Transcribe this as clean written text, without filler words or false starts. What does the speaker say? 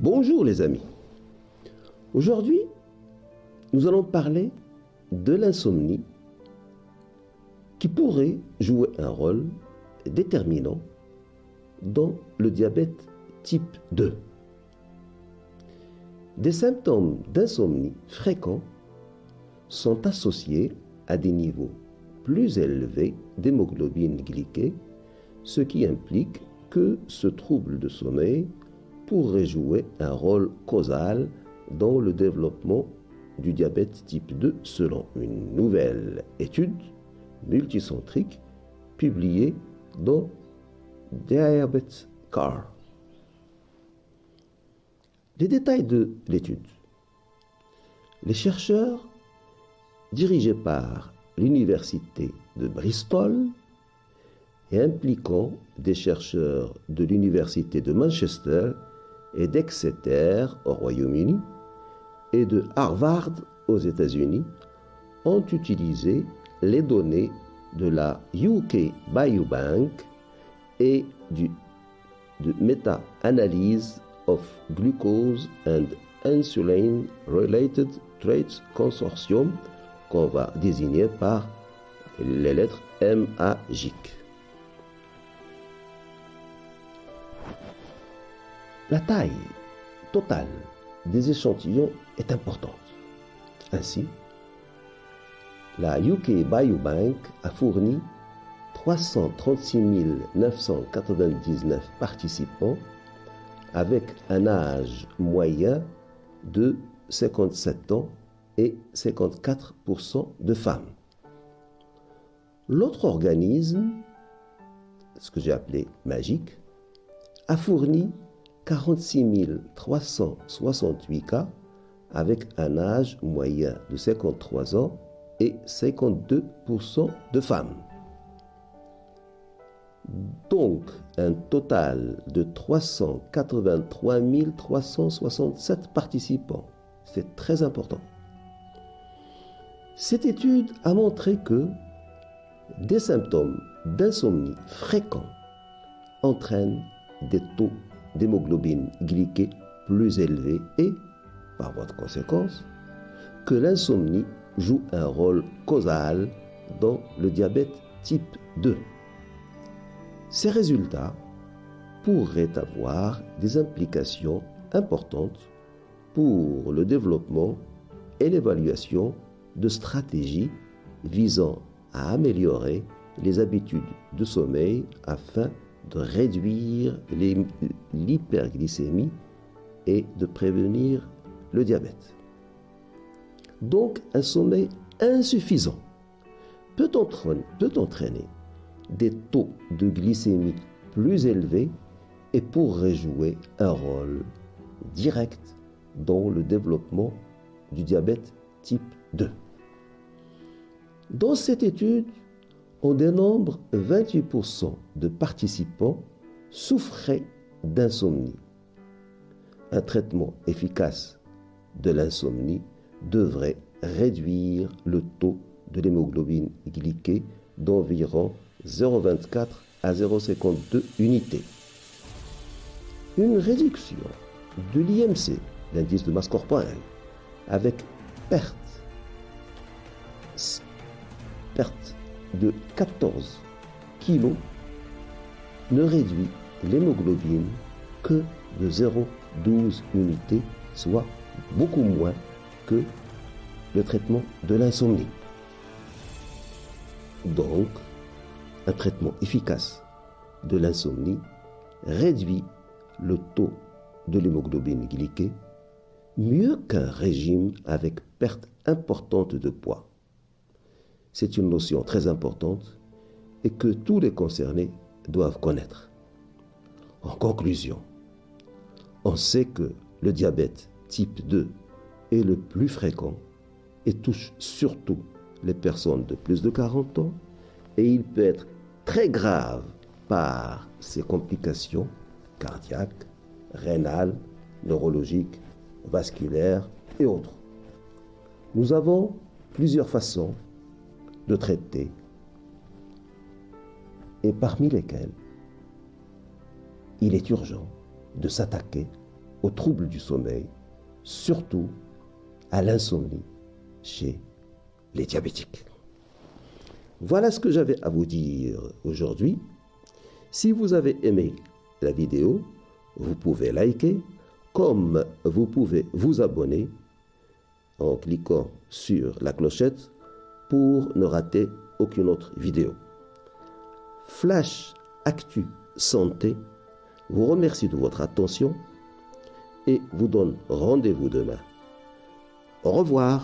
Bonjour les amis. Aujourd'hui, nous allons parler de l'insomnie qui pourrait jouer un rôle déterminant dans le diabète type 2. Des symptômes d'insomnie fréquents sont associés à des niveaux plus élevés d'hémoglobine glyquée, ce qui implique que ce trouble de sommeil pourrait jouer un rôle causal dans le développement du diabète type 2 selon une nouvelle étude multicentrique publiée dans Diabetes Care. Les détails de l'étude. Les chercheurs dirigés par l'université de Bristol et impliquant des chercheurs de l'université de Manchester et d'Exeter au Royaume-Uni et de Harvard aux États-Unis ont utilisé les données de la UK Biobank et de Meta-Analysis of Glucose and Insulin Related Traits Consortium, qu'on va désigner par les lettres MAGIC. La taille totale des échantillons est importante. Ainsi, la UK Biobank a fourni 336 999 participants avec un âge moyen de 57 ans et 54% de femmes. L'autre organisme, ce que j'ai appelé MAGIC, a fourni 46 368 cas avec un âge moyen de 53 ans et 52% de femmes. Donc, un total de 383 367 participants. C'est très important. Cette étude a montré que des symptômes d'insomnie fréquents entraînent des taux d'hémoglobine glyquée plus élevés et, par voie de conséquence, que l'insomnie joue un rôle causal dans le diabète type 2. Ces résultats pourraient avoir des implications importantes pour le développement et l'évaluation de stratégies visant à améliorer les habitudes de sommeil afin de réduire l'hyperglycémie et de prévenir le diabète. Donc, un sommeil insuffisant peut entraîner des taux de glycémie plus élevés et pourrait jouer un rôle direct dans le développement du diabète type 2. Dans cette étude, on dénombre 28% de participants souffraient d'insomnie. Un traitement efficace de l'insomnie devrait réduire le taux de l'hémoglobine glyquée d'environ 0,24 à 0,52 unités. Une réduction de l'IMC, l'indice de masse corporelle, avec perte de 14 kg ne réduit l'hémoglobine que de 0,12 unités, soit beaucoup moins que le traitement de l'insomnie. Donc, un traitement efficace de l'insomnie réduit le taux de l'hémoglobine glyquée mieux qu'un régime avec perte importante de poids. C'est une notion très importante et que tous les concernés doivent connaître. En conclusion, on sait que le diabète type 2 est le plus fréquent et touche surtout les personnes de plus de 40 ans et il peut être très grave par ses complications cardiaques, rénales, neurologiques, vasculaires et autres. Nous avons plusieurs façons de traiter et parmi lesquelles il est urgent de s'attaquer aux troubles du sommeil, surtout à l'insomnie chez les diabétiques. Voilà ce que j'avais à vous dire aujourd'hui. Si vous avez aimé la vidéo, vous pouvez liker, comme vous pouvez vous abonner en cliquant sur la clochette pour ne rater aucune autre vidéo. Flash Actu Santé vous remercie de votre attention et vous donne rendez-vous demain. Au revoir.